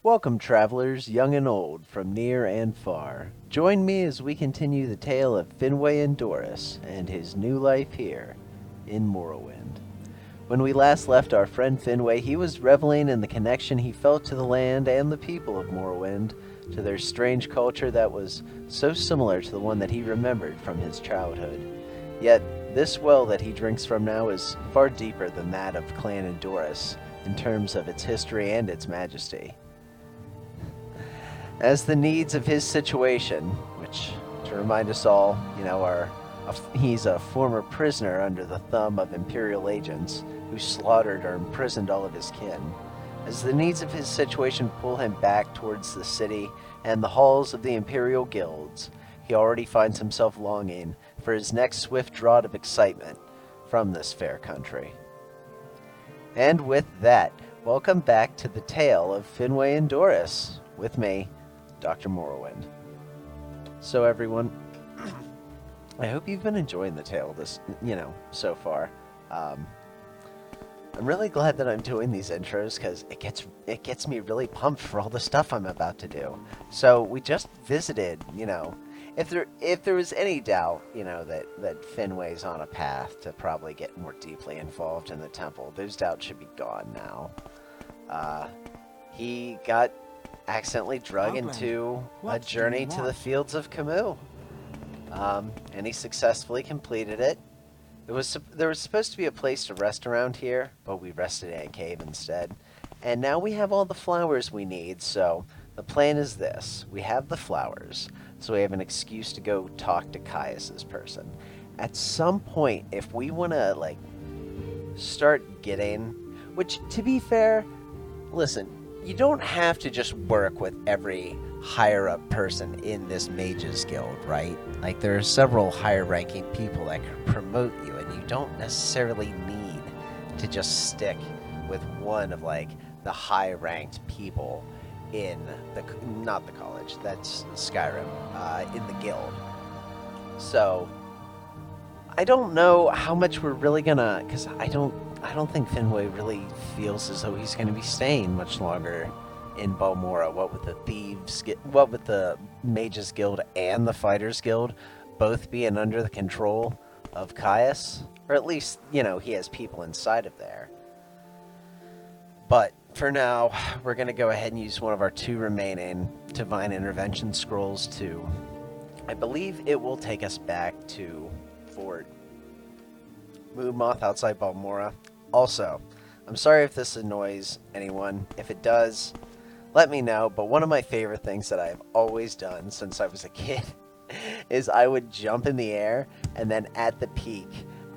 Welcome, travelers, young and old, from near and far. Join me as we continue the tale of Finwë Indarys and his new life here in Morrowind. When we last left our friend Finwë, he was reveling in the connection he felt to the land and the people of Morrowind, to their strange culture that was so similar to the one that he remembered from his childhood. Yet, this well that he drinks from now is far deeper than that of Clan Indarys in terms of its history and its majesty. As the needs of his situation, which, to remind us all, he's a former prisoner under the thumb of Imperial agents who slaughtered or imprisoned all of his kin. As the needs of his situation pull him back towards the city and the halls of the Imperial guilds, he already finds himself longing for his next swift draught of excitement from this fair country. And with that, welcome back to the tale of Finwë Indarys, with me, Dr. Morrowind. So everyone, I hope you've been enjoying the tale so far. I'm really glad that I'm doing these intros because it gets me really pumped for all the stuff I'm about to do. So we just visited, if there was any doubt, that Finwë's on a path to probably get more deeply involved in the temple, those doubts should be gone now. He got accidentally drug into a journey to the fields of Camus. And he successfully completed it. There was supposed to be a place to rest around here, but we rested in a cave instead. And now we have all the flowers we need, so the plan is this. We have the flowers, so we have an excuse to go talk to Caius's person. At some point, if we want to, start getting... Which, to be fair, listen, you don't have to just work with every higher-up person in this Mages Guild, right? There are several higher-ranking people that can promote you, and you don't necessarily need to just stick with one of, the high-ranked people in not the college, that's Skyrim, in the guild. So, I don't know how much we're really gonna, because I don't think Finwë really feels as though he's going to be staying much longer in Balmora. What with the Mages Guild and the Fighters Guild both being under the control of Caius, or at least, he has people inside of there. But for now, we're going to go ahead and use one of our 2 remaining Divine Intervention Scrolls to, I believe it will take us back to Fort Moonmoth outside Balmora. Also, I'm sorry if this annoys anyone. If it does, let me know. But one of my favorite things that I've always done since I was a kid is I would jump in the air, and then at the peak,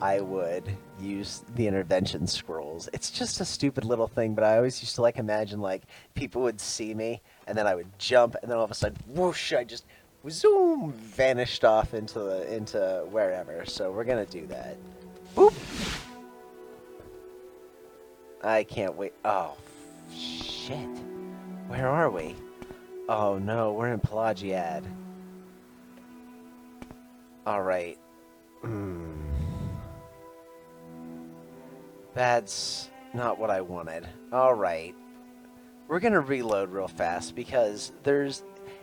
I would use the intervention scrolls. It's just a stupid little thing, but I always used to imagine people would see me, and then I would jump, and then all of a sudden, whoosh! I just zoom vanished off into wherever. So we're gonna do that. Boop. I can't wait. Oh, shit. Where are we? Oh, no. We're in Pelagiad. Alright. That's not what I wanted. Alright. We're gonna reload real fast because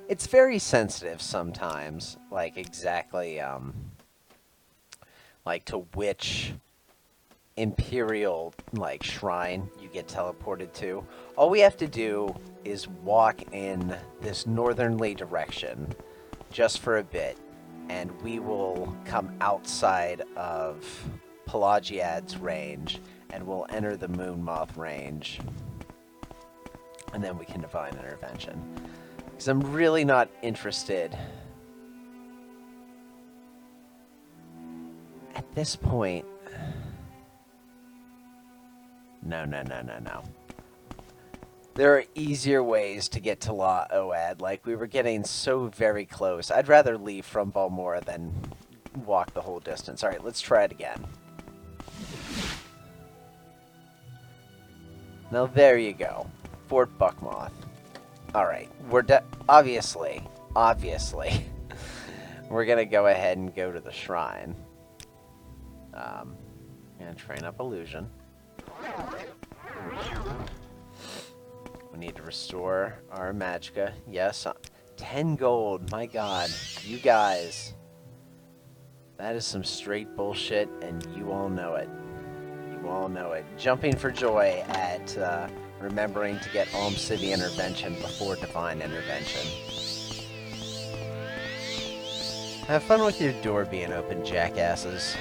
it's very sensitive sometimes. Exactly, to which Imperial shrine you get teleported to. All we have to do is walk in this northernly direction just for a bit, and we will come outside of Pelagiad's range, and we'll enter the Moonmoth range, and then we can Divine Intervention. Because I'm really not interested at this point. No. There are easier ways to get to La Oad. We were getting so very close. I'd rather leave from Balmora than walk the whole distance. Alright, let's try it again. Now there you go. Fort Buckmoth. Alright, we're obviously, we're going to go ahead and go to the shrine. And train up illusion. We need to restore our magicka. Yes, 10 gold. My god. You guys. That is some straight bullshit, and you all know it. You all know it. Jumping for joy at remembering to get Alm City Intervention before Divine Intervention. Have fun with your door being open, jackasses.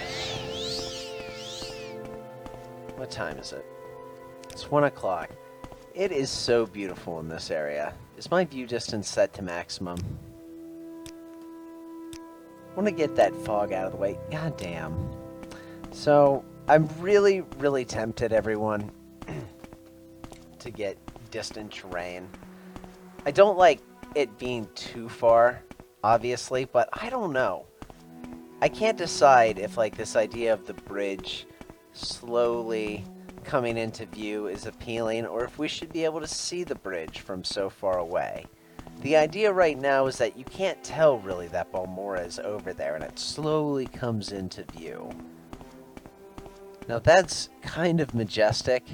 What time is it? It's 1 o'clock. It is so beautiful in this area. Is my view distance set to maximum? I want to get that fog out of the way. God damn. So, I'm really, really tempted, everyone, to get distant terrain. I don't like it being too far, obviously, but I don't know. I can't decide if, like, this idea of the bridge slowly coming into view is appealing, or if we should be able to see the bridge from so far away. The idea right now is that you can't tell really that Balmora is over there, and it slowly comes into view. Now that's kind of majestic,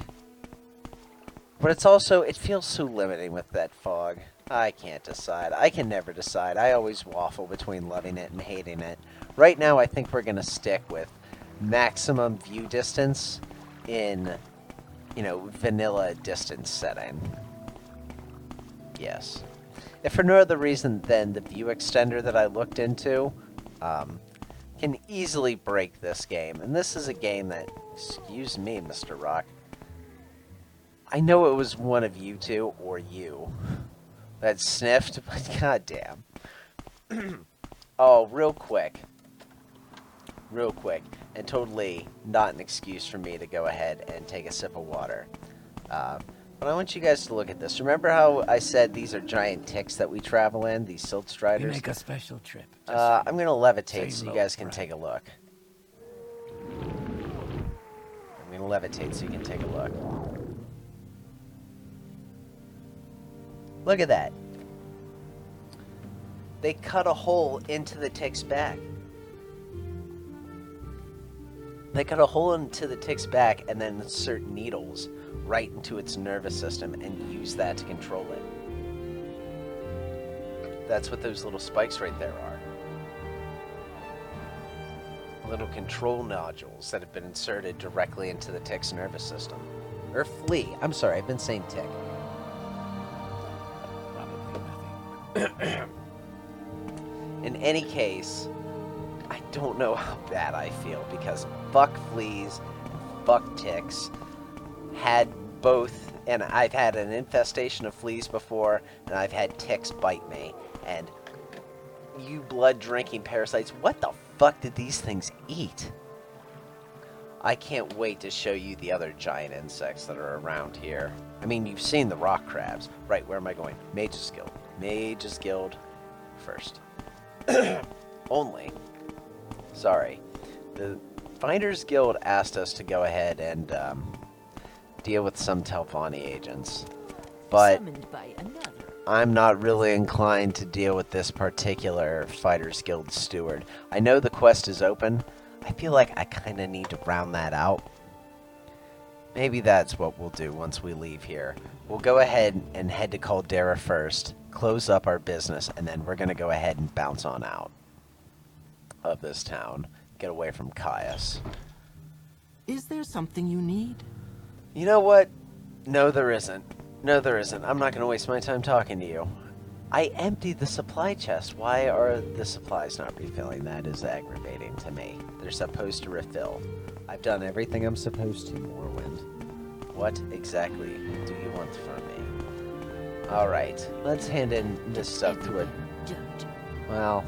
but it's also, it feels so limiting with that fog. I can't decide. I can never decide. I always waffle between loving it and hating it. Right now I think we're going to stick with maximum view distance in, you know, vanilla distance setting. Yes. If for no other reason than the view extender that I looked into can easily break this game. And this is a game that, excuse me, Mr. Rock, I know it was one of you two, or you, that sniffed, but goddamn. Oh, real quick, and totally not an excuse for me to go ahead and take a sip of water. But I want you guys to look at this. Remember how I said these are giant ticks that we travel in, these silt striders? We make a special trip. I'm going to levitate so you guys can take a look. I'm going to levitate so you can take a look. Look at that. They cut a hole into the tick's back. They cut a hole into the tick's back and then insert needles right into its nervous system and use that to control it. That's what those little spikes right there are. Little control nodules that have been inserted directly into the tick's nervous system. Or flea. I'm sorry, I've been saying tick. Probably nothing. In any case, I don't know how bad I feel because fuck fleas, fuck ticks. Had both, and I've had an infestation of fleas before, and I've had ticks bite me. And you blood-drinking parasites, what the fuck did these things eat? I can't wait to show you the other giant insects that are around here. I mean, you've seen the rock crabs. Right, where am I going? Mage's Guild. Mage's Guild first. Only. Sorry. The Finders Guild asked us to go ahead and deal with some Telvanni agents. But I'm not really inclined to deal with this particular Fighters Guild steward. I know the quest is open. I feel like I kind of need to round that out. Maybe that's what we'll do once we leave here. We'll go ahead and head to Caldera first, close up our business, and then we're going to go ahead and bounce on out of this town. Get away from Caius. Is there something you need? You know what? No, there isn't. No, there isn't. I'm not going to waste my time talking to you. I emptied the supply chest. Why are the supplies not refilling? That is aggravating to me. They're supposed to refill. I've done everything I'm supposed to, Morrowind. What exactly do you want from me? Alright, let's hand in this stuff to a... Well...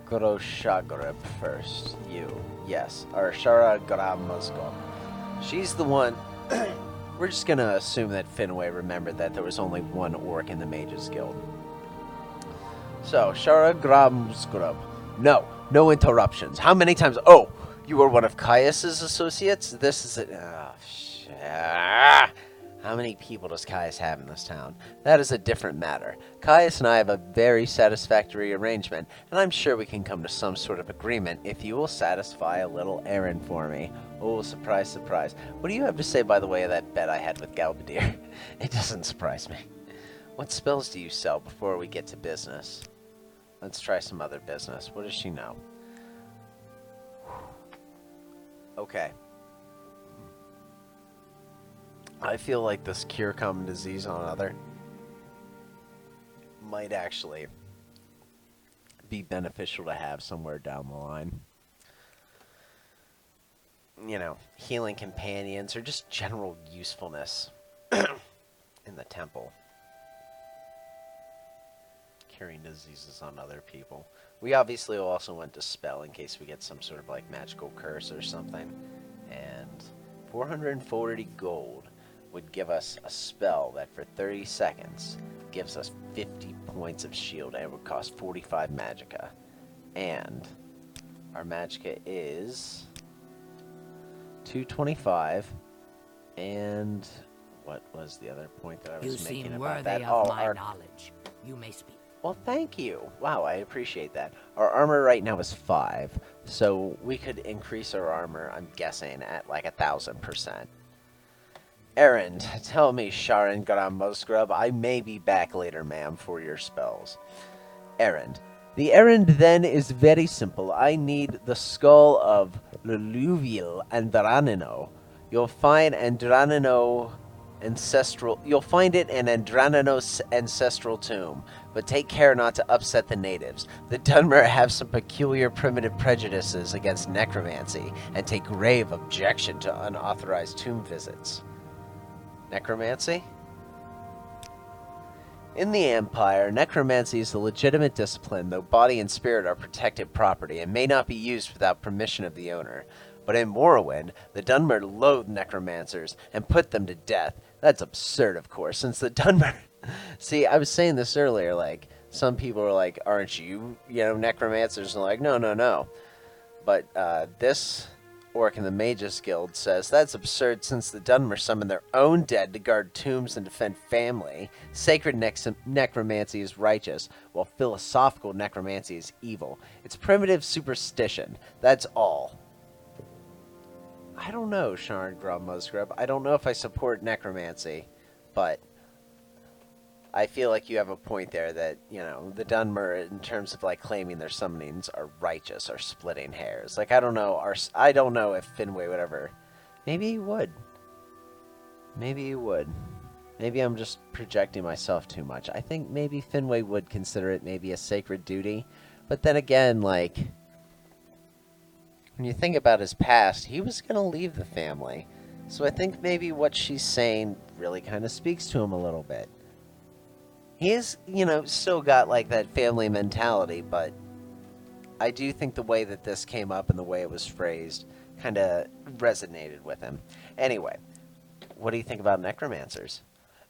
Groshagrib first. You. Yes. Or Shara Gramazgop. She's the one... We're just gonna assume that Finway remembered that there was only one orc in the Mages Guild. So, Shara Gramazgop. No. No interruptions. How many times... Oh! You were one of Caius's associates? This is it. Oh, shit. How many people does Caius have in this town? That is a different matter. Caius and I have a very satisfactory arrangement, and I'm sure we can come to some sort of agreement if you will satisfy a little errand for me. Oh, surprise, surprise. What do you have to say, by the way, of that bet I had with Galbadir? It doesn't surprise me. What spells do you sell before we get to business? Let's try some other business. What does she know? Okay. I feel like this cure common disease on other might actually be beneficial to have somewhere down the line. You know, healing companions or just general usefulness in the temple. Curing diseases on other people. We obviously also went to spell in case we get some sort of like magical curse or something. And 440 gold would give us a spell that for 30 seconds gives us 50 points of shield and it would cost 45 magicka. And our magicka is 225. And what was the other point that I was making seem about worthy that? of my our knowledge. You may speak. Well, thank you. Wow, I appreciate that. Our armor right now is 5, so we could increase our armor, I'm guessing, at like 1,000%. Errand, tell me, Sharon Musgrub, I may be back later, ma'am, for your spells. Errand. The errand then is very simple. I need the skull of Luluvial Andranino. You'll find Andranino ancestral. You'll find it in Andranino's ancestral tomb, but take care not to upset the natives. The Dunmer have some peculiar primitive prejudices against necromancy and take grave objection to unauthorized tomb visits. Necromancy? In the Empire, necromancy is a legitimate discipline, though body and spirit are protected property and may not be used without permission of the owner. But in Morrowind, the Dunmer loathe necromancers and put them to death. That's absurd, of course, since the Dunmer... See, I was saying this earlier, like, some people are like, aren't you, necromancers? And like, no. But this orc in the Magus Guild says, that's absurd since the Dunmer summon their own dead to guard tombs and defend family. Sacred necromancy is righteous, while philosophical necromancy is evil. It's primitive superstition. That's all. I don't know, Sharon Musgrub. I don't know if I support necromancy, but I feel like you have a point there that, the Dunmer, in terms of, like, claiming their summonings are righteous, are splitting hairs. Like, I don't know if Finway would ever... Maybe he would. Maybe I'm just projecting myself too much. I think maybe Finway would consider it maybe a sacred duty. But then again, like... When you think about his past, he was going to leave the family. So I think maybe what she's saying really kind of speaks to him a little bit. He is, still got, like, that family mentality, but I do think the way that this came up and the way it was phrased kind of resonated with him. Anyway, what do you think about necromancers?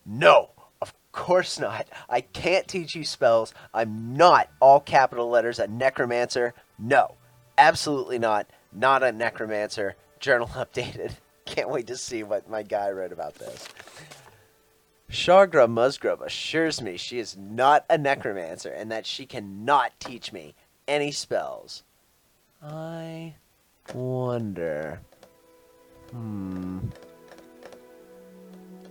No, of course not. I can't teach you spells. I'm not, all capital letters, a necromancer. No, absolutely not. Not a necromancer. Journal updated. Can't wait to see what my guy wrote about this. Shagra Musgrub assures me she is not a necromancer and that she cannot teach me any spells. I wonder.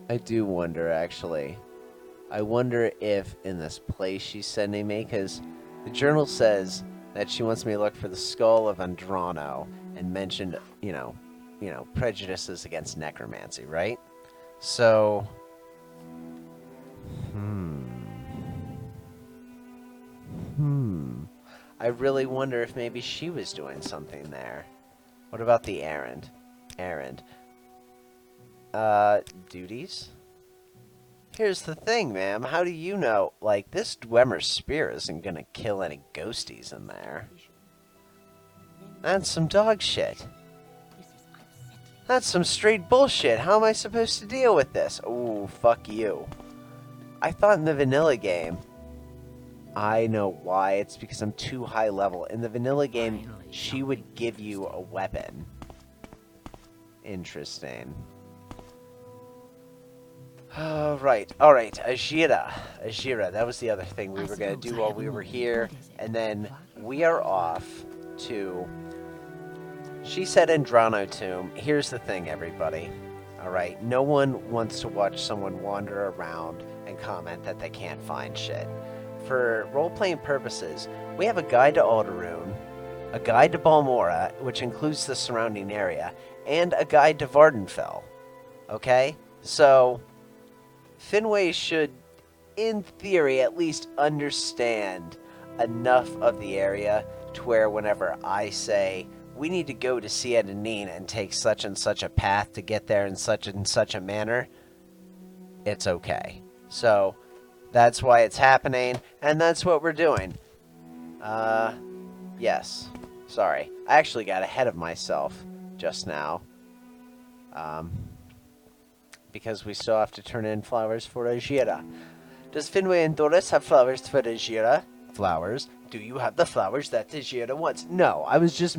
I do wonder, actually. I wonder if in this place she's sending me, because the journal says that she wants me to look for the skull of Andrano and mention, prejudices against necromancy, right? So... I really wonder if maybe she was doing something there. What about the errand? Duties? Here's the thing, ma'am. How do you know? Like, this Dwemer spear isn't gonna kill any ghosties in there. That's some dog shit. That's some straight bullshit. How am I supposed to deal with this? Ooh, fuck you. I thought in the vanilla game... I know why. It's because I'm too high level. In the vanilla game, she would give you a weapon. Interesting. Right. All right. Ajira. Ajira. That was the other thing we I were going to suppose do I while have we a were moment. here. What is it? And then we are off to... She said Andrano Tomb. Here's the thing, everybody. All right. No one wants to watch someone wander around and comment that they can't find shit. For role-playing purposes, we have a guide to Alderune, a guide to Balmora, which includes the surrounding area, and a guide to Vardenfell. Okay? So... Finway should, in theory, at least understand enough of the area to where whenever I say, we need to go to Siadanine and take such and such a path to get there in such and such a manner, it's okay. So, that's why it's happening, and that's what we're doing. Yes. Sorry. I actually got ahead of myself just now. Because we still have to turn in flowers for Ajira. Does Finway and Doris have flowers for Ajira? Flowers? Do you have the flowers that Ajira wants? No, I was just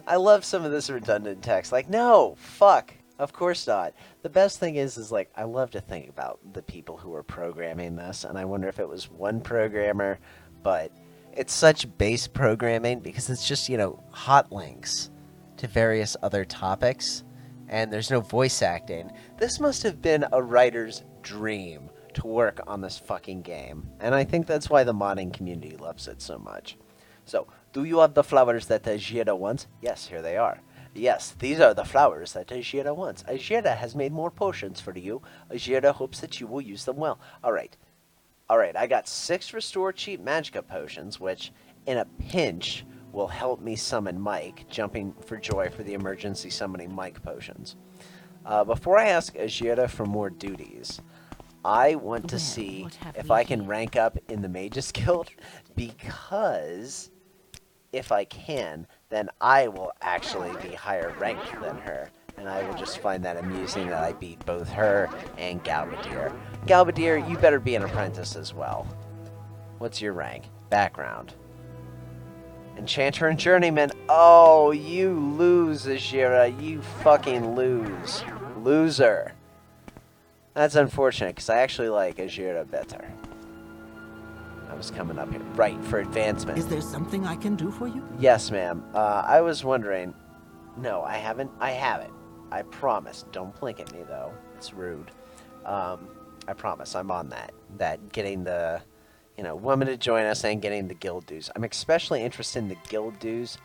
I love some of this redundant text. Like, no, fuck. Of course not. The best thing is like, I love to think about the people who are programming this, and I wonder if it was one programmer, but it's such base programming because it's just, hot links to various other topics. And there's no voice acting. This must have been a writer's dream to work on this fucking game. And I think that's why the modding community loves it so much. So, do you have the flowers that Ajira wants? Yes, here they are. Yes, these are the flowers that Ajira wants. Ajira has made more potions for you. Ajira hopes that you will use them well. Alright, I got 6 Restore Cheap Magicka potions, which, in a pinch... will help me summon Mike, jumping for joy for the emergency summoning Mike potions. Before I ask Ajira for more duties, I want to see if I can rank up in the Mages Guild, because if I can, then I will actually be higher ranked than her, and I will just find that amusing that I beat both her and Galbadir. Galbadir, you better be an apprentice as well. What's your rank? Background. Enchanter and Journeyman. Oh, you lose, Ajira. You fucking lose. Loser. That's unfortunate, because I actually like Ajira better. I was coming up here. Right, for advancement. Is there something I can do for you? Yes, ma'am. I was wondering... No, I haven't. I haven't. I promise. Don't blink at me, though. It's rude. I promise. I'm on that. That getting the... women to join us and getting the guild dues. I'm especially interested in the guild dues.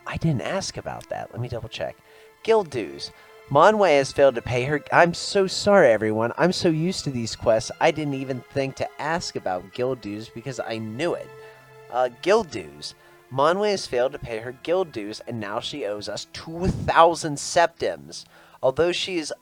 I didn't ask about that. Let me double check. Guild dues. Monway has failed to pay her... I'm so sorry, everyone. I'm so used to these quests, I didn't even think to ask about guild dues because I knew it. Guild dues. Monway has failed to pay her guild dues, and now she owes us 2,000 septims. Although she is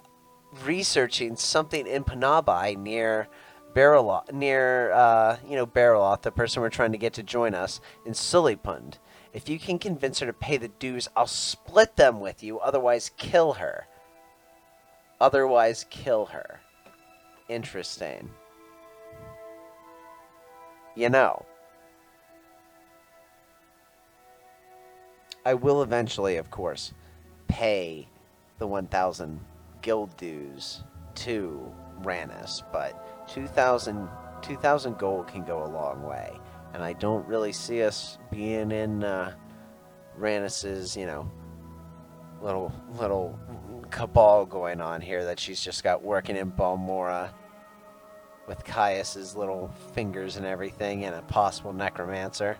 researching something in Panabai near... Barreloth, Barreloth, the person we're trying to get to join us, in Sullypund. If you can convince her to pay the dues, I'll split them with you, otherwise kill her. Interesting. I will eventually, of course, pay the 1,000 guild dues to Rannis, but 2,000 gold can go a long way, and I don't really see us being in Rannis's, little cabal going on here that she's just got working in Balmora with Caius's little fingers and everything, and a possible necromancer.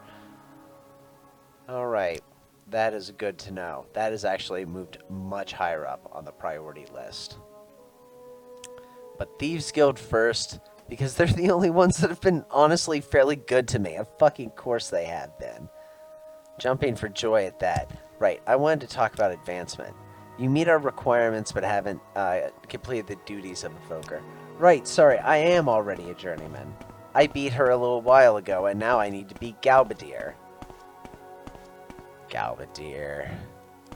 Alright, that is good to know. That is actually moved much higher up on the priority list. But Thieves Guild first, because they're the only ones that have been honestly fairly good to me. Of fucking course they have been. Jumping for joy at that. Right, I wanted to talk about advancement. You meet our requirements but haven't completed the duties of Evoker. Right, sorry, I am already a journeyman. I beat her a little while ago, and now I need to beat Galbadir. Galbadir.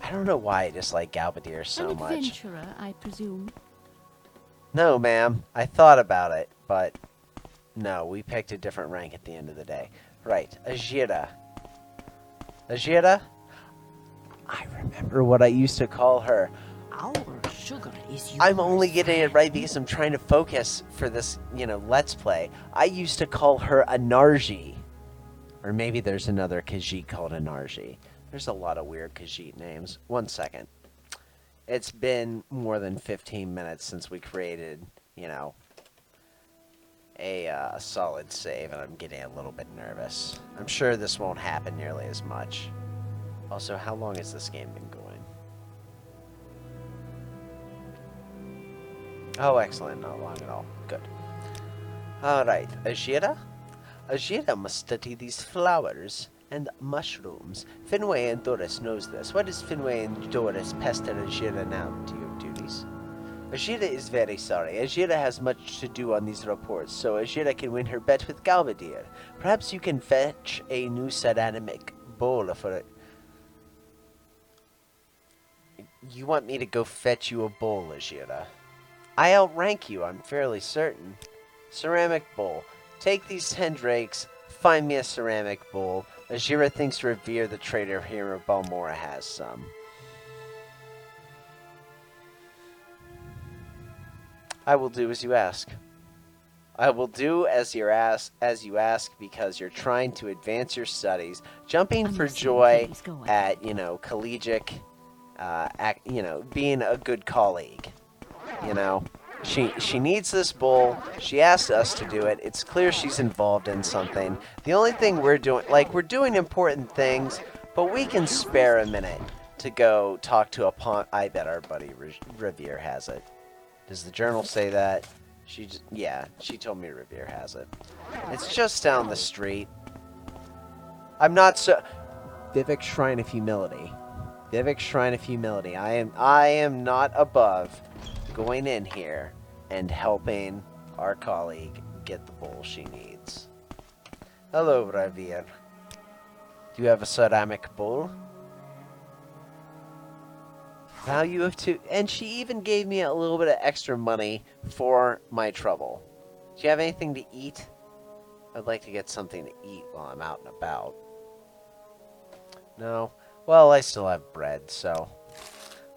I don't know why I dislike Galbadir so much. An adventurer, I presume. No, ma'am. I thought about it, but no, we picked a different rank at the end of the day. Right, Ajira. Ajira? I remember what I used to call her. Our sugar is yours. I'm only getting it right because I'm trying to focus for this, Let's Play. I used to call her Anarji. Or maybe there's another Khajiit called Anarji. There's a lot of weird Khajiit names. 1 second. It's been more than 15 minutes since we created, a solid save, and I'm getting a little bit nervous. I'm sure this won't happen nearly as much. Also, how long has this game been going? Oh, excellent. Not long at all. Good. Alright, Ajira? Ajira must study these flowers and mushrooms. Finway and Doris knows this. What does Finway and Doris pester Ajira now to your duties? Ajira is very sorry. Ajira has much to do on these reports, so Ajira can win her bet with Galvadir. Perhaps you can fetch a new ceramic bowl for it. You want me to go fetch you a bowl, Ajira? I outrank you, I'm fairly certain. Ceramic bowl. Take these 10 drakes, find me a ceramic bowl. Ajira thinks Revere the trader here of Balmora has some. I will do as you ask. I will do as you ask because you're trying to advance your studies, jumping for joy at, collegiate, being a good colleague. She needs this bowl. She asked us to do it. It's clear she's involved in something. The only thing we're doing, we're doing important things, but we can spare a minute to go talk to a pawn. I bet our buddy Revere has it. Does the journal say that? Yeah, she told me Revere has it. It's just down the street. I'm not so... Vivek Shrine of Humility. Vivek Shrine of Humility. I am not above going in here and helping our colleague get the bowl she needs. Hello, Revere. Do you have a ceramic bowl? Value of 2. And she even gave me a little bit of extra money for my trouble. Do you have anything to eat? I'd like to get something to eat while I'm out and about. No? Well, I still have bread, so...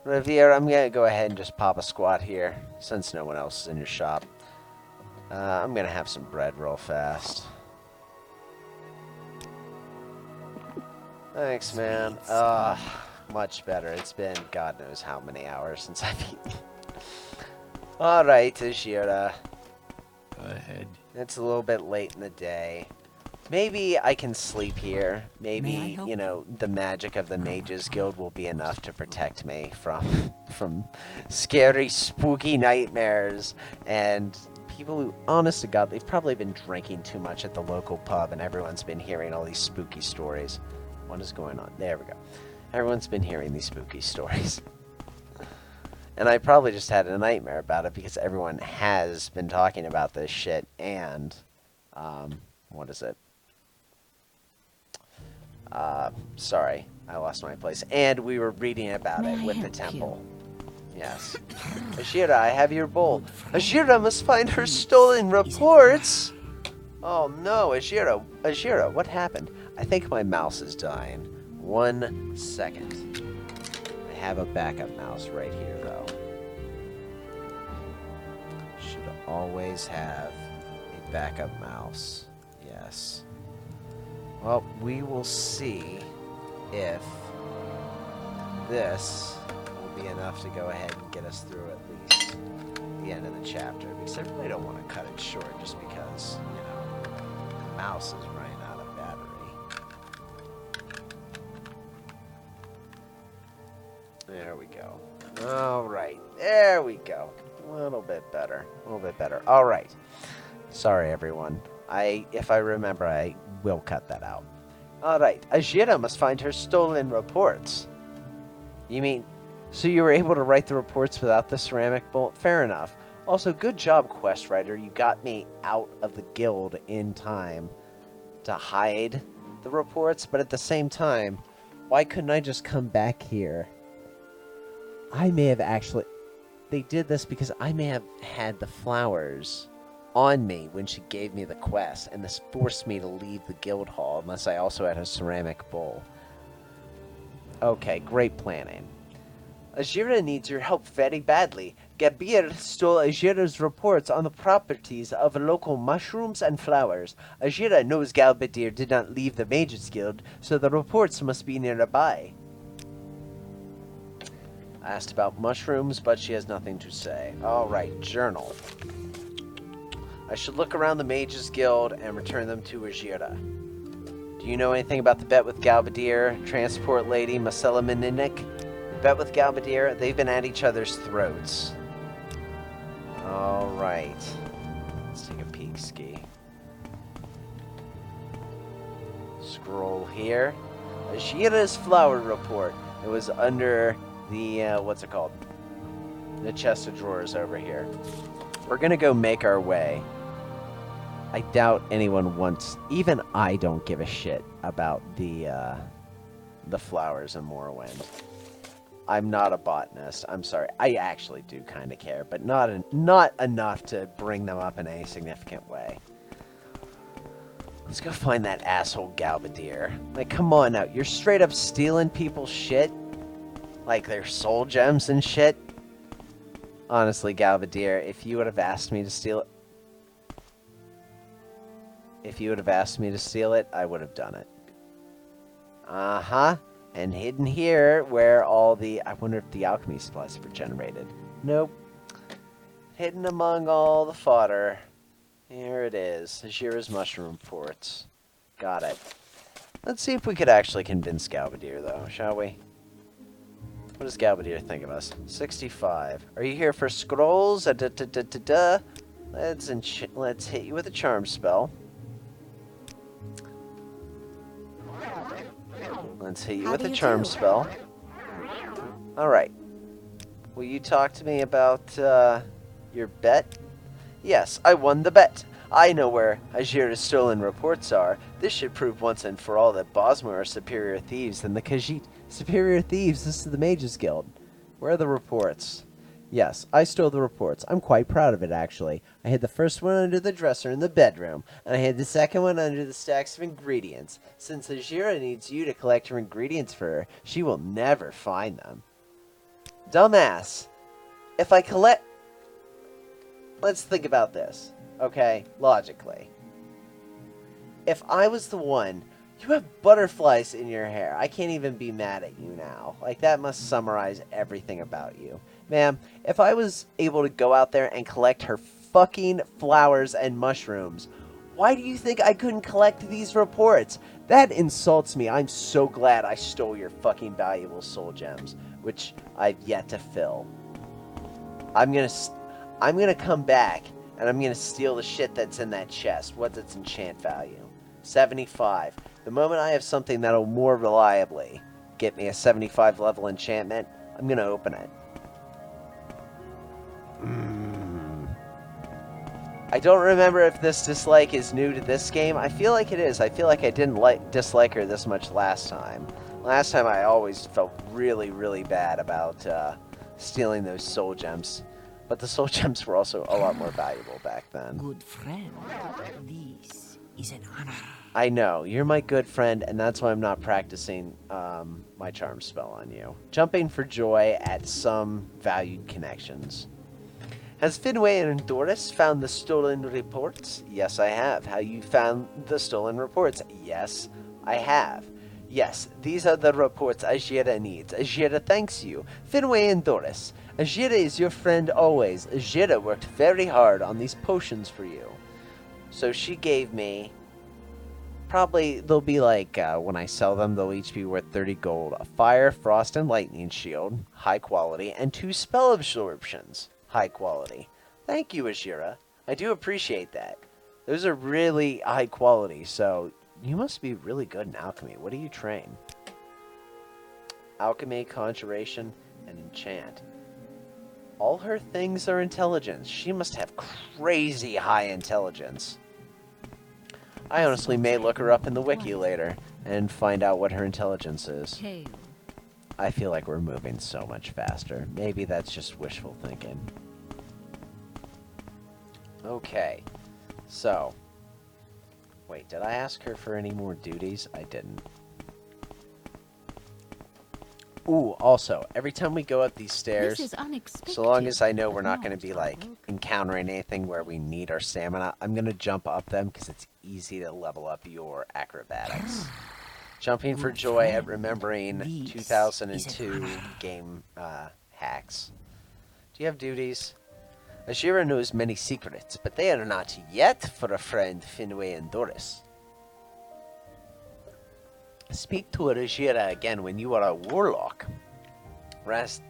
Revere, I'm going to go ahead and just pop a squat here, since no one else is in your shop. I'm going to have some bread real fast. Thanks, man. Much better. It's been God knows how many hours since I've eaten. Alright, Ajira. Go ahead. It's a little bit late in the day. Maybe I can sleep here. Maybe, the magic of the Mages Guild will be enough to protect me from scary, spooky nightmares. And people who, honest to God, they've probably been drinking too much at the local pub, and everyone's been hearing all these spooky stories. What is going on? There we go. Everyone's been hearing these spooky stories. And I probably just had a nightmare about it because everyone has been talking about this shit and, what is it? Sorry, I lost my place. And we were reading about it with the temple. Yes. Ajira, I have your bowl. Ajira must find her stolen reports! Oh no, Ajira, what happened? I think my mouse is dying. 1 second. I have a backup mouse right here, though. Should always have a backup mouse. Yes. Well, we will see if this will be enough to go ahead and get us through at least the end of the chapter. Because I really don't want to cut it short just because, the mouse is running out of battery. There we go. Alright, there we go. A little bit better. A little bit better. Alright. Sorry, everyone. If I remember, I will cut that out. Alright, Ajira must find her stolen reports. You mean, so you were able to write the reports without the ceramic bowl? Fair enough. Also, good job, quest writer. You got me out of the guild in time to hide the reports, but at the same time, why couldn't I just come back here? I may have actually... They did this because I may have had the flowers on me when she gave me the quest, and this forced me to leave the guild hall unless I also had a ceramic bowl. Okay, great planning. Ajira needs your help very badly. Gabir stole Ajira's reports on the properties of local mushrooms and flowers. Ajira knows Galbadir did not leave the Mages Guild, so the reports must be nearby. I asked about mushrooms, but she has nothing to say. Alright, journal. I should look around the Mages Guild and return them to Ajira. Do you know anything about the bet with Galbadir, Transport Lady, Marcella Meninik? Bet with Galbadir, they've been at each other's throats. Alright. Let's take a peek, ski. Scroll here. Ajira's flower report. It was under the, what's it called? The chest of drawers over here. We're gonna go make our way. I doubt anyone wants... Even I don't give a shit about the flowers in Morrowind. I'm not a botanist. I'm sorry. I actually do kind of care, but not enough to bring them up in any significant way. Let's go find that asshole Galbadir. Like, come on now. You're straight up stealing people's shit? Like, their soul gems and shit? Honestly, Galbadir, if you would have asked me to steal it... If you would have asked me to steal it, I would have done it. Uh-huh. And hidden here, where all the... I wonder if the alchemy supplies were generated. Nope. Hidden among all the fodder. Here it is. Ajira's mushroom forts. Got it. Let's see if we could actually convince Galbadir, though, shall we? What does Galbadir think of us? 65. Are you here for scrolls? Let's hit you with a charm spell. Let's hit you with a charm spell. Alright. Will you talk to me about your bet? Yes, I won the bet. I know where Ajira's stolen reports are. This should prove once and for all that Bosmer are superior thieves than the Khajiit. Superior thieves? This is the Mages Guild. Where are the reports? Yes, I stole the reports. I'm quite proud of it, actually. I hid the first one under the dresser in the bedroom, and I hid the second one under the stacks of ingredients. Since Ajira needs you to collect her ingredients for her, she will never find them. Dumbass. If I collect... Let's think about this, okay? Logically. If I was the one... You have butterflies in your hair. I can't even be mad at you now. Like, that must summarize everything about you. Ma'am, if I was able to go out there and collect her fucking flowers and mushrooms, why do you think I couldn't collect these reports? That insults me. I'm so glad I stole your fucking valuable soul gems, which I've yet to fill. I'm gonna come back, and I'm gonna steal the shit that's in that chest. What's its enchant value? 75. The moment I have something that'll more reliably get me a 75 level enchantment, I'm gonna open it. I don't remember if this dislike is new to this game. I feel like it is. I feel like I didn't dislike her this much last time. Last time I always felt really, really bad about stealing those soul gems. But the soul gems were also a lot more valuable back then. Good friend, this is an honor. I know, you're my good friend, and that's why I'm not practicing my charm spell on you. Jumping for joy at some valued connections. Has Finway and Indarys found the stolen reports? Yes, I have. Have you found the stolen reports? Yes, I have. Yes, these are the reports Ajira needs. Ajira thanks you. Finway and Indarys. Ajira is your friend always. Ajira worked very hard on these potions for you. So she gave me... Probably, they'll be like, when I sell them, they'll each be worth 30 gold. A fire, frost, and lightning shield, high quality, and 2 spell absorptions, high quality. Thank you, Ajira. I do appreciate that. Those are really high quality, so you must be really good in alchemy. What do you train? Alchemy, conjuration, and enchant. All her things are intelligence. She must have crazy high intelligence. I honestly may look her up in the wiki later and find out what her intelligence is. I feel like we're moving so much faster. Maybe that's just wishful thinking. Okay, so... Wait, did I ask her for any more duties? I didn't. Ooh, also, every time we go up these stairs, This is unexpected. so long as I know we're but not going to be, like, troubled. encountering anything where we need our stamina, I'm going to jump up them because it's easy to level up your acrobatics. Jumping for joy at remembering This 2002 is an game hacks. Do you have duties? Ajira knows many secrets, but they are not yet for a friend Finwë and Doris. Speak to Ajira again when you are a warlock. Ranus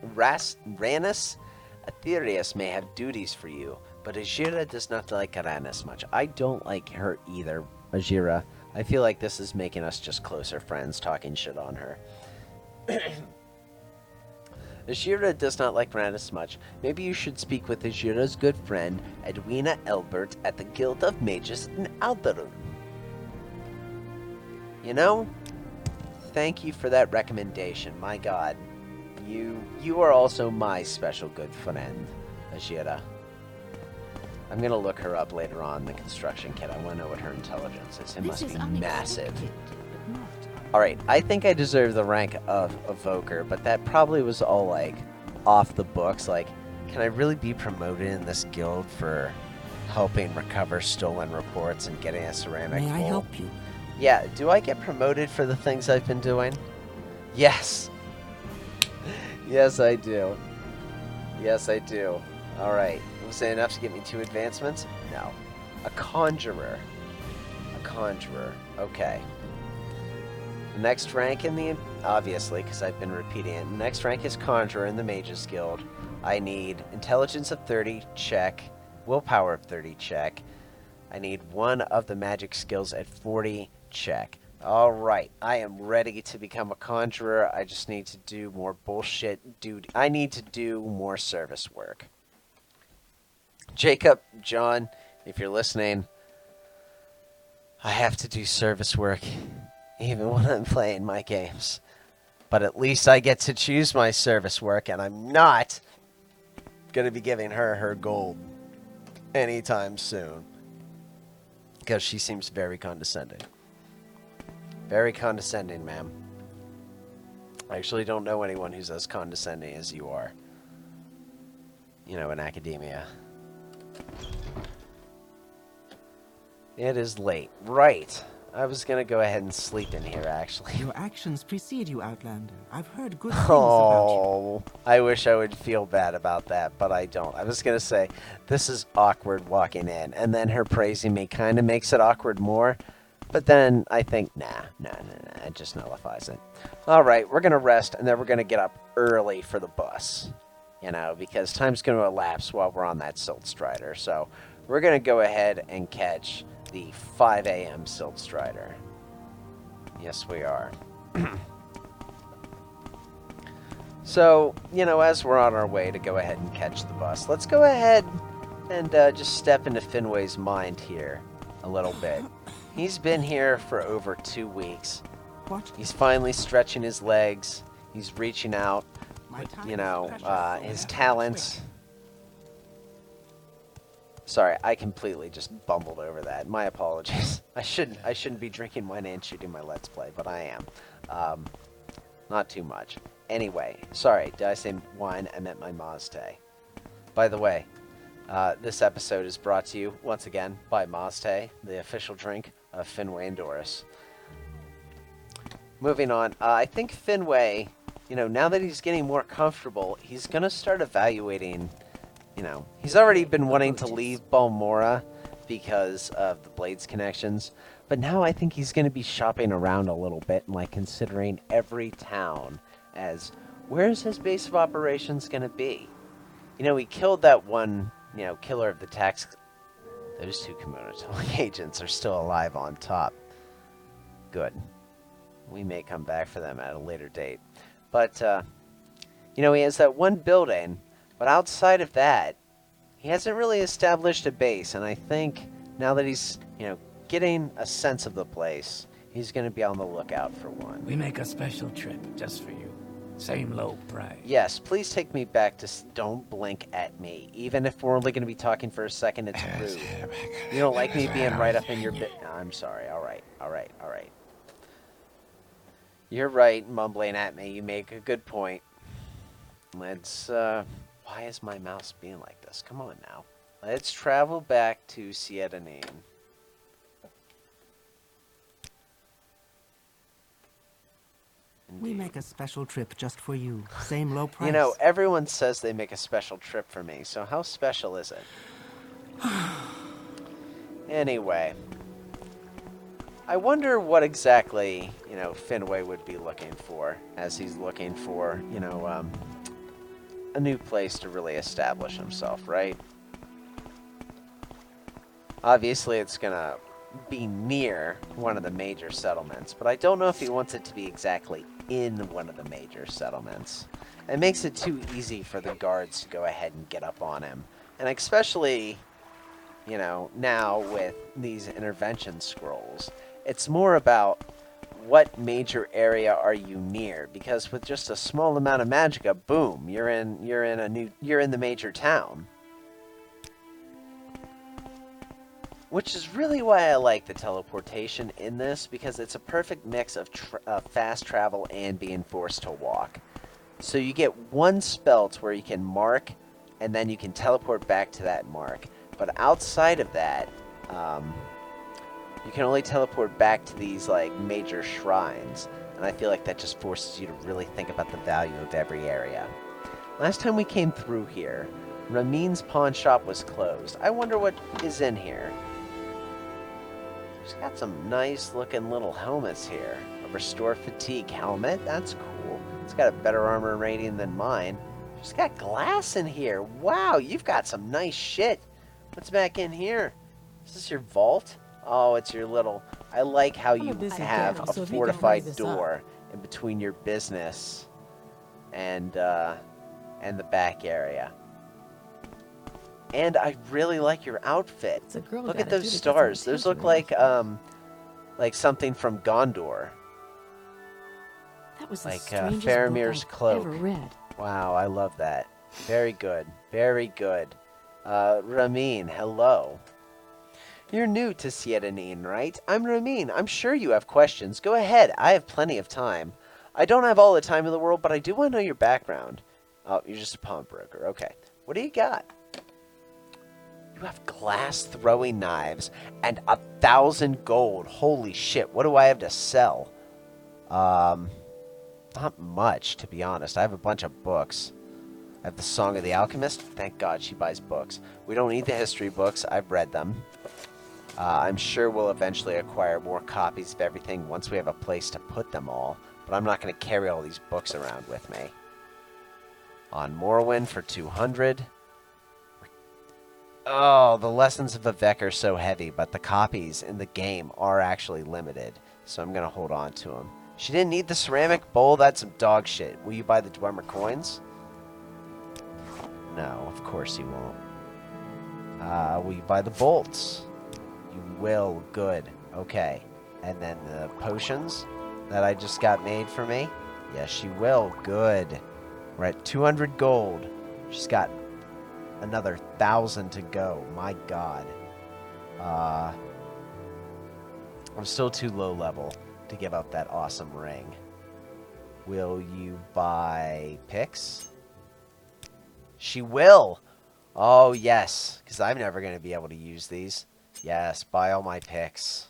Aetherius may have duties for you, but Ajira does not like Ranus much. I don't like her either, Ajira. I feel like this is making us just closer friends, talking shit on her. Ajira does not like Ranus much. Maybe you should speak with Ajira's good friend, Edwina Elbert, at the Guild of Mages in Alderun. You know, thank you for that recommendation. My god. You are also my special good friend, Ajira. I'm gonna look her up later on in the construction kit. I want to know what her intelligence is. It must be massive. Alright, I think I deserve the rank of Evoker, but that probably was all, like, off the books. Like, can I really be promoted in this guild for helping recover stolen reports and getting a ceramic bowl? May I help you? Yeah, do I get promoted for the things I've been doing? Yes! Yes, I do. Yes, I do. Alright, was that enough to get me 2 advancements? No. A conjurer. A conjurer. Okay. The next rank in the... Obviously, because I've been repeating it. The next rank is conjurer in the Mages Guild. I need intelligence of 30, check. Willpower of 30, check. I need one of the magic skills at 40, check. Alright, I am ready to become a conjurer. I just need to do more bullshit duty. I need to do more service work. Jacob, John, if you're listening, I have to do service work, even when I'm playing my games. But at least I get to choose my service work, and I'm not going to be giving her gold anytime soon. Because she seems very condescending. Very condescending, ma'am. I actually don't know anyone who's as condescending as you are. You know, in academia. It is late. Right. I was going to go ahead and sleep in here, actually. Your actions precede you, Outlander. I've heard good things about Oh, I wish I would feel bad about that, but I don't. I was going to say, this is awkward walking in, and then her praising me kind of makes it awkward more. But then I think, nah, it just nullifies it. All right, we're going to rest, and then we're going to get up early for the bus. You know, because time's going to elapse while we're on that Silt Strider. So we're going to go ahead and catch the 5 a.m. Silt Strider. Yes, we are. So, you know, as we're on our way to go ahead and catch the bus, let's go ahead and just step into Finwë's mind here a little bit. He's been here for over 2 weeks. What? He's finally stretching his legs. He's reaching out, My time you is know, precious. his talents. Sorry, I completely just bumbled over that. My apologies. I shouldn't be drinking wine and shooting my Let's Play, but I am. Not too much. Anyway, sorry, did I say wine? I meant my Mazte. By the way, this episode is brought to you, once again, by Mazte, the official drink of Finwë and Doris. Moving on, I think Finwë, you know, now that he's getting more comfortable, he's going to start evaluating, you know, he's already been wanting to leave Balmora because of the Blades connections, but now I think he's going to be shopping around a little bit and, like, considering every town as, where's his base of operations going to be? You know, he killed that one, you know, killer of the tax. Those 2 Komuto agents are still alive on top. Good. We may come back for them at a later date. But, you know, he has that one building, but outside of that, he hasn't really established a base, and I think now that he's, you know, getting a sense of the place, he's going to be on the lookout for one. We make a special trip just for you. Same low price. Yes, please take me back to... Don't blink at me. Even if we're only going to be talking for a second, it's rude. You don't like me being right up in your bit... No, I'm sorry. All right. You're right, mumbling at me. You make a good point. Let's, why is my mouse being like this? Come on now. Let's travel back to Sethandas. We make a special trip just for you. Same low price. You know, everyone says they make a special trip for me, so how special is it? Anyway. I wonder what exactly, you know, Finway would be looking for, as he's looking for, you know, a new place to really establish himself, right? Obviously, it's gonna be near one of the major settlements, but I don't know if he wants it to be exactly in one of the major settlements. It makes it too easy for the guards to go ahead and get up on him. And especially, you know, now with these intervention scrolls, it's more about what major area are you near, because with just a small amount of magicka, boom, you're in the major town. Which is really why I like the teleportation in this, because it's a perfect mix of fast travel and being forced to walk. So you get one spell to where you can mark, and then you can teleport back to that mark. But outside of that, you can only teleport back to these like major shrines, and I feel like that just forces you to really think about the value of every area. Last time we came through here, Ramin's pawn shop was closed. I wonder what is in here. She's got some nice looking little helmets here. A restore fatigue helmet, that's cool. It's got a better armor rating than mine. She's got glass in here. Wow, you've got some nice shit. What's back in here? Is this your vault? Oh, it's your little... I like how you have a fortified door in between your business and the back area. And I really like your outfit. Look at those stars. Those look like something from Gondor. That was like the strangest Faramir's book I've cloak. ever read. Wow, I love that. Very good. Very good. Ramin, hello. You're new to Sethandas, right? I'm Ramin. I'm sure you have questions. Go ahead. I have plenty of time. I don't have all the time in the world, but I do want to know your background. Oh, you're just a pawnbroker. Okay. What do you got? You have glass throwing knives and 1,000 gold. Holy shit. What do I have to sell? Not much, to be honest. I have a bunch of books. I have the Song of the Alchemist. Thank God she buys books. We don't need the history books. I've read them. I'm sure we'll eventually acquire more copies of everything once we have a place to put them all, but I'm not going to carry all these books around with me. On Morrowind for 200. Oh, the Lessons of Vivek are so heavy, but the copies in the game are actually limited, so I'm going to hold on to them. She didn't need the ceramic bowl? That's some dog shit. Will you buy the Dwemer coins? No, of course you won't. Will you buy the bolts? You will. Good. Okay. And then the potions that I just got made for me? Yes, she will. Good. We're at 200 gold. She's got another 1,000 to go. My God. I'm still too low level to give up that awesome ring. Will you buy picks? She will. Oh, yes. Because I'm never going to be able to use these. Yes, buy all my picks.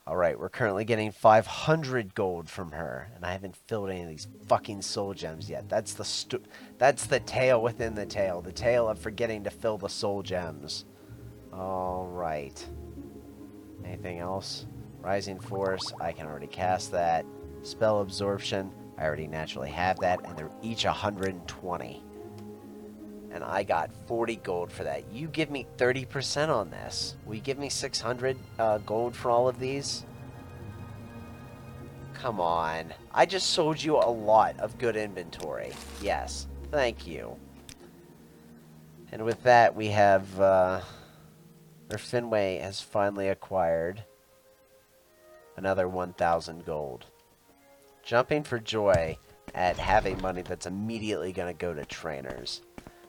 Alright, we're currently getting 500 gold from her. And I haven't filled any of these fucking soul gems yet. That's the tail within the tail. The tail of forgetting to fill the soul gems. Alright. Anything else? Rising Force, I can already cast that. Spell Absorption, I already naturally have that. And they're each 120. And I got 40 gold for that. You give me 30% on this. Will you give me 600 gold for all of these? Come on. I just sold you a lot of good inventory. Yes. Thank you. And with that, we have... Finway has finally acquired another 1,000 gold. Jumping for joy at having money that's immediately going to go to trainers.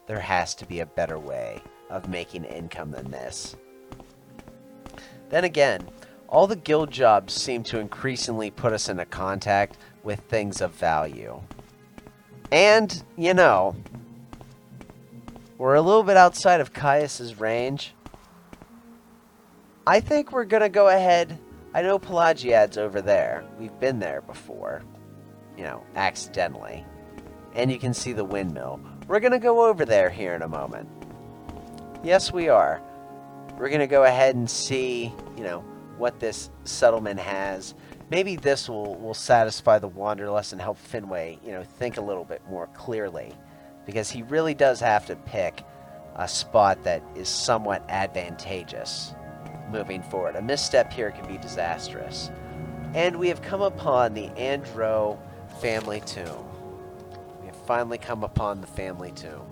There has to be a better way of making income than this. Then again, All the guild jobs seem to increasingly put us into contact with things of value. And, you know, we're a little bit outside of Caius's range. I think we're going to go ahead. I know Pelagiad's over there. We've been there before. You know, accidentally. And you can see the windmill. We're going to go over there here in a moment. Yes, we are. We're going to go ahead and see, you know, what this settlement has. Maybe this will satisfy the Wanderlust and help Finwë, you know, think a little bit more clearly. Because he really does have to pick a spot that is somewhat advantageous moving forward. A misstep here can be disastrous. And we have come upon the Andro family tomb. We have finally come upon the family tomb.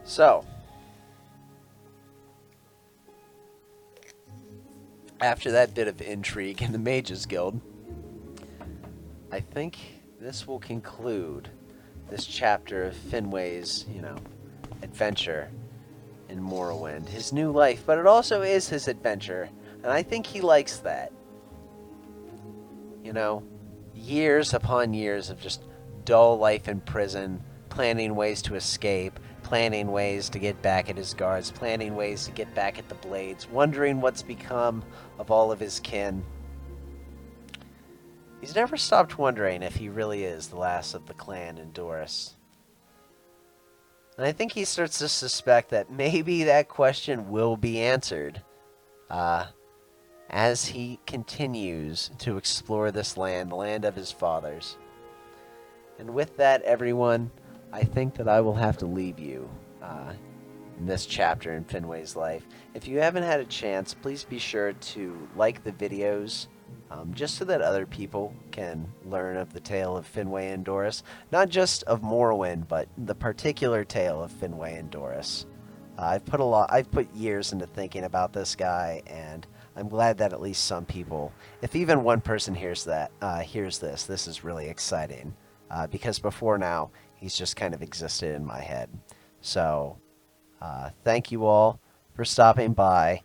So, after that bit of intrigue in the Mages Guild, I think this will conclude this chapter of Finwë's, you know, adventure in Morrowind. His new life, but it also is his adventure, and I think he likes that. You know, years upon years of just dull life in prison, planning ways to escape, planning ways to get back at his guards, planning ways to get back at the Blades, wondering what's become of all of his kin. He's never stopped wondering if he really is the last of the clan Indarys. And I think he starts to suspect that maybe that question will be answered as he continues to explore this land, the land of his fathers. And with that, everyone, I think that I will have to leave you in this chapter in Finwë's life. If you haven't had a chance, please be sure to like the videos, just so that other people can learn of the tale of Finwë and Doris. Not just of Morrowind, but the particular tale of Finwë and Doris. I've put years into thinking about this guy, and I'm glad that at least some people, if even one person hears this is really exciting. Because before now, he's just kind of existed in my head. So, thank you all for stopping by.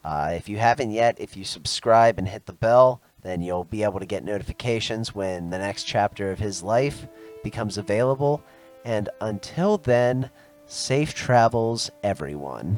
If you haven't yet, if you subscribe and hit the bell, then you'll be able to get notifications when the next chapter of his life becomes available. And until then, safe travels, everyone.